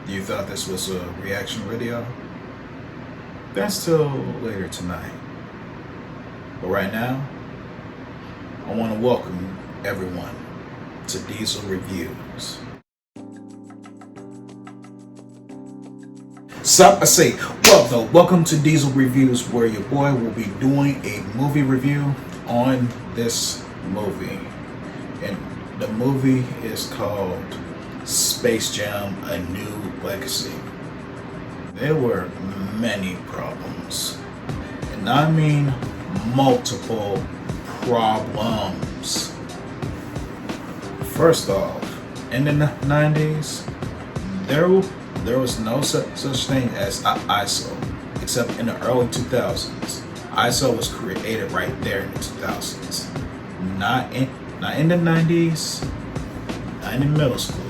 You thought this was a reaction video? That's till later tonight. But right now, I want to welcome everyone to Diesel Reviews. Sup, I say, welcome to Diesel Reviews, where your boy will be doing a movie review on this movie. And the movie is called Space Jam: A New Legacy. There were many problems, and I mean multiple problems. First off, in the 90s, there was no such thing as ISO, except in the early 2000s. ISO was created right there in the 2000s, not in the 90s, not in middle school.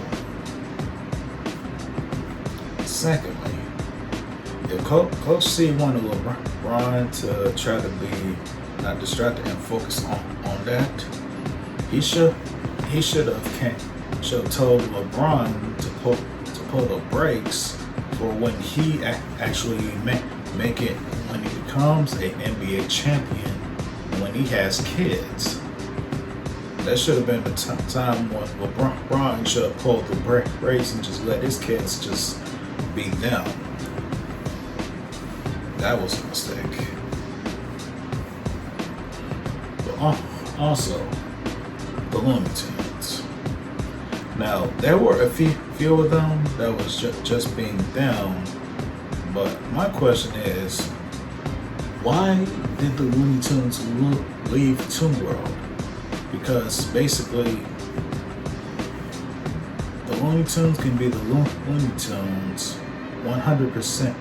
Secondly, if Coach C wanted LeBron to try to be not distracted and focus on that, he should have told LeBron to pull the brakes for when he actually make it when he becomes an NBA champion and when he has kids. That should have been the time when LeBron should have pulled the brakes and just let his kids just be them. That was a mistake. But also, the Looney Tunes. Now, there were a few of them that was just being them, but my question is, why did the Looney Tunes leave Toon World? Because basically, the Looney Tunes can be the Looney Tunes 100%,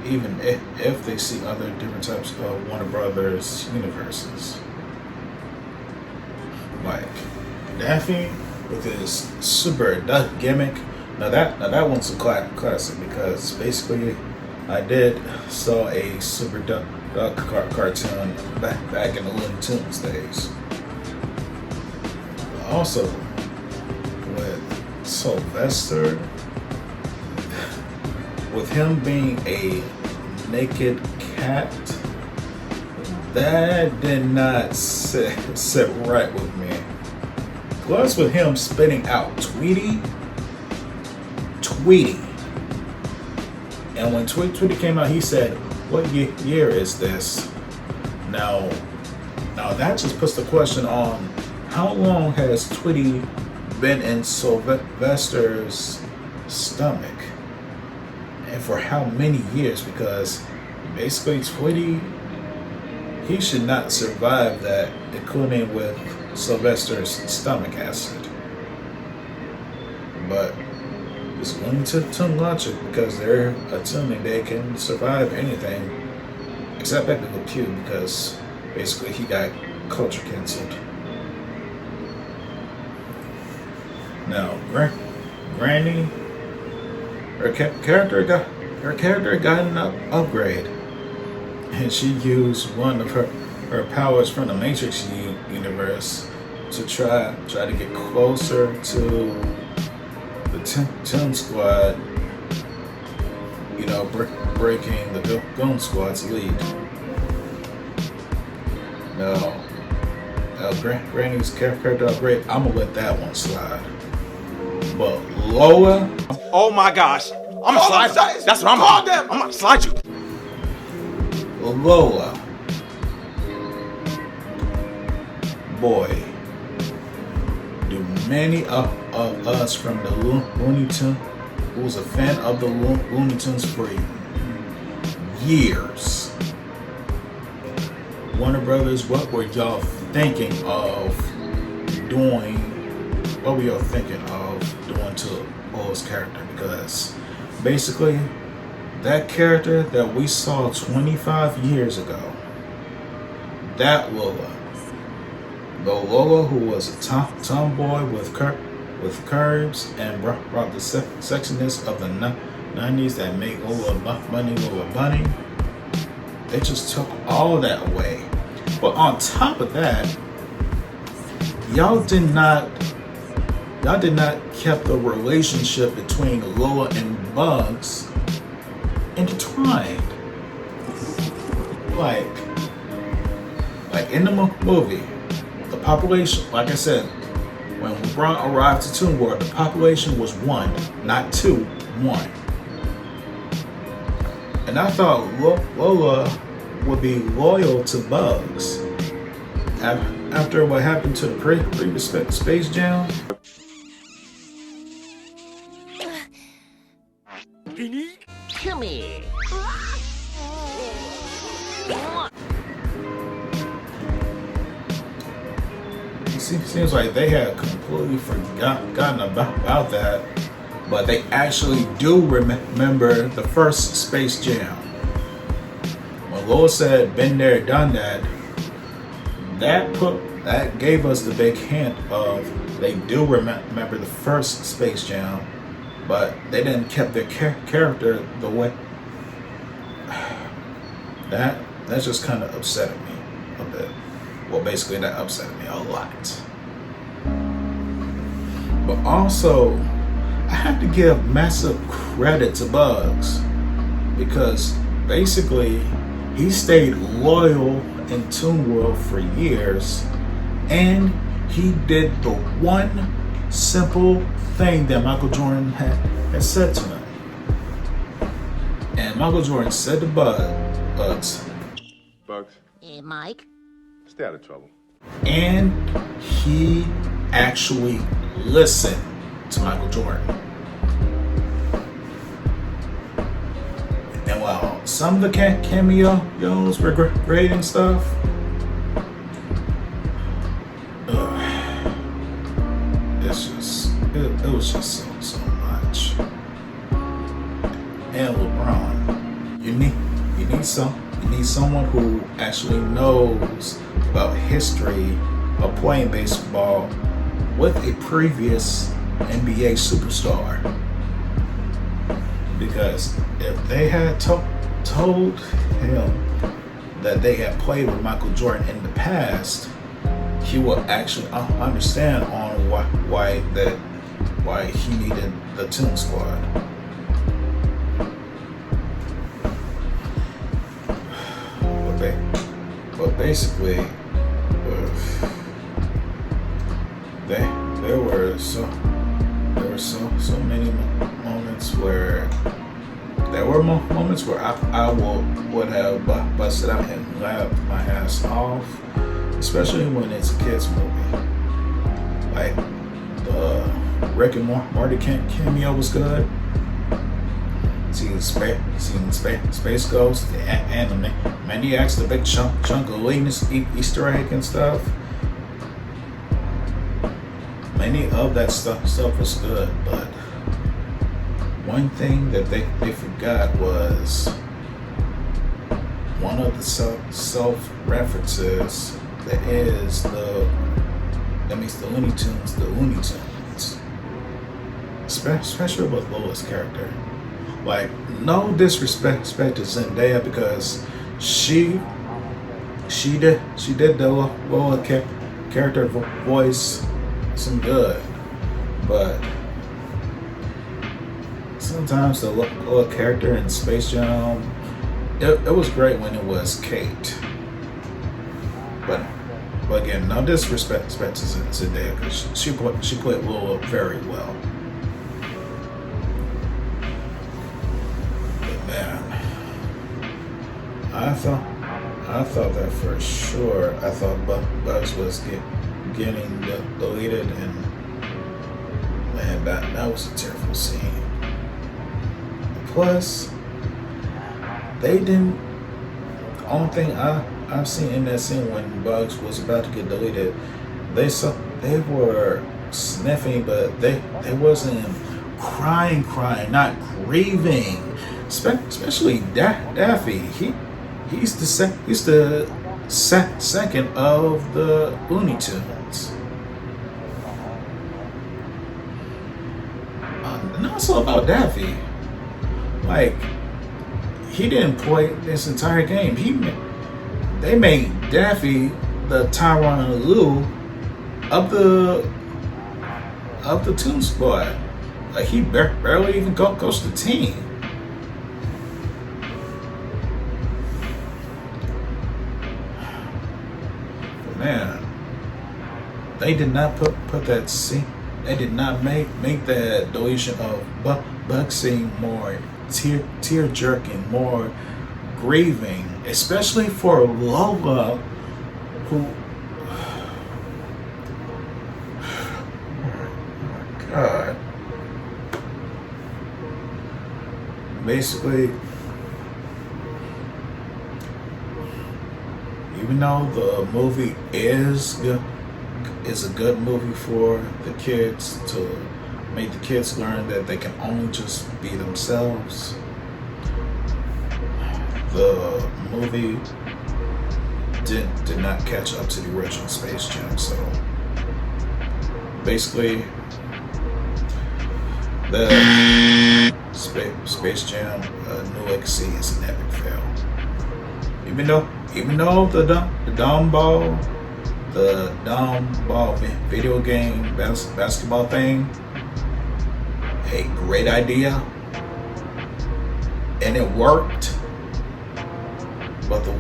even if they see other different types of Warner Brothers universes. Like Daffy with his super duck gimmick. Now that one's a classic because basically I did saw a super duck cartoon back in the Looney Tunes days. Also with Sylvester, with him being a naked cat, that did not sit right with me. Plus with him spitting out Tweety. And when Tweety came out, he said, "What year is this?" Now that just puts the question on, how long has Tweety been in Sylvester's stomach? And for how many years? Because basically Tweety, he should not survive that, including with Sylvester's stomach acid. But it's going to logic because they're assuming they can survive anything except Pepe Le Pew, because basically he got culture canceled. Now, Granny, her character got an upgrade, and she used one of her powers from the Matrix universe to try to get closer to the Toon Squad, breaking the Goon Squad's lead. Now Granny's character upgrade, I'm gonna let that one slide. But Lola, oh my gosh, I'm gonna slide. That's what I'm gonna do. I'm gonna slide you. Lola, boy, do many of us from the Looney Tunes, who was a fan of the Looney Tunes for years. Warner Brothers, what were y'all thinking of doing? What were y'all thinking of doing to Lola's character? Because basically, that character that we saw 25 years ago, that Lola, the Lola who was a tomboy with curves and brought the sexiness of the 90s that made Lola Bunny, they just took all of that away. But on top of that, y'all did not y'all did not keep the relationship between Lola and Bugs intertwined. Like in the movie, the population, like I said, when LeBron arrived to Toon World, the population was 1, not 2, 1. And I thought Lola would be loyal to Bugs. After what happened to the previous Space Jam. Come here. Seems like they had completely forgotten about that, but they actually do remember the first Space Jam. When Lola said "been there, done that," that gave us the big hint of they do remember the first Space Jam, but they didn't keep their character the way. That just kind of upset me a bit. Well, basically that upset me a lot. But also, I have to give massive credit to Bugs, because basically he stayed loyal in Toon World for years, and he did the one simple thing that Michael Jordan had said to him. And Michael Jordan said to Bugs, Hey, Mike. Stay out of trouble. and he actually listened to Michael Jordan. And while some of the cameos were great and stuff, it was just so much. And LeBron, you need someone who actually knows about history of playing baseball with a previous NBA superstar. Because if they had told him that they had played with Michael Jordan in the past, he would actually understand on why he needed the Toon Squad. But basically, there were so many moments where I would have busted out and laughed my ass off, especially when it's a kids movie. Like the Rick and Morty cameo was good. Seeing Space Ghost and the Maniacs, the big chunk of Linus Easter egg and stuff. Many of that stuff was good, but one thing that they forgot was one of the self references that makes the Looney Tunes the Looney Tunes, especially with Lola's character. Like, no disrespect to Zendaya, because she did the Lola character voice some good, but sometimes the Lola character in Space Jam, it was great when it was Kate, but again, no disrespect to Zendaya, because she played Lola very well. I thought that for sure. I thought Bugs was getting deleted, and man, that was a terrible scene. Plus, they didn't. The only thing I've seen in that scene when Bugs was about to get deleted, they were sniffing, but they wasn't crying, not grieving. Especially Daffy. He's the second of the Looney Tunes. And also about Daffy, like, he didn't play this entire game. They made Daffy the Tyronn Lue of of the Toon Squad. Like, he barely even coached the team. But man, they did not put that scene. They did not make that deletion of Buck scene more tear jerking, more grieving, especially for Lola, who. Oh my God. Basically, even though the movie is a good movie for the kids, to make the kids learn that they can only just be themselves, the movie did not catch up to the original Space Jam. So basically, the Space Jam New Legacy is an epic fail. Even though the Dumb Ball video game basketball thing, a great idea, and it worked. But the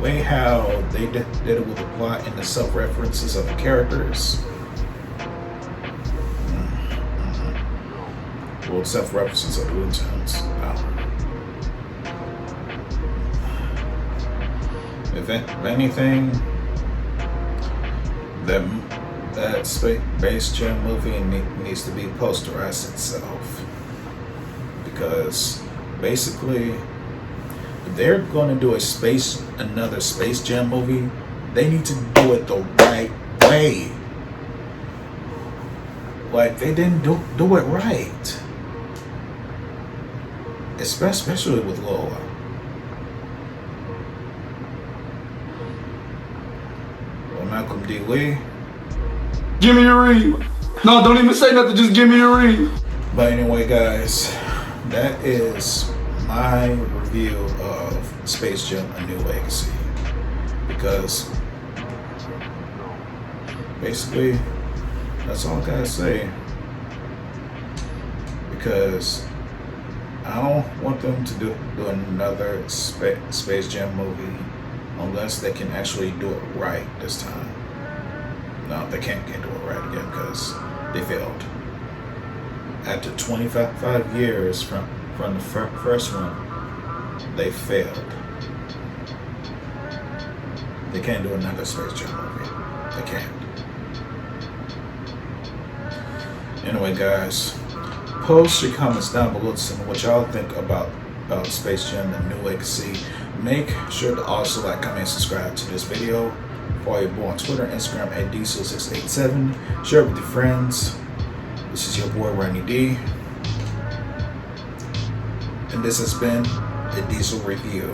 way how they did it with the plot and the self-references of the characters, well, self-references of the Looney Tunes. If anything, that Space Jam movie needs to be posterized itself, because basically, if they're going to do another Space Jam movie, they need to do it the right way. Like, they didn't do it right, especially with Lola. Malcolm D. Lee. Give me your ring. No, don't even say nothing. Just give me your ring. But anyway, guys, that is my review of Space Jam: A New Legacy. Because basically, that's all I gotta say. Because I don't want them to do another Space Jam movie unless they can actually do it right this time. No, they can't do it right again because they failed. After 25 years from the first one, they failed. They can't do another Space Jam movie. They can't. Anyway, guys, post your comments down below to tell me what y'all think about Space Jam: A New Legacy. Make sure to also like, comment, and subscribe to this video. Follow your boy on Twitter and Instagram at Diesel687. Share it with your friends. This is your boy Ronnie D. And this has been the Diesel Review.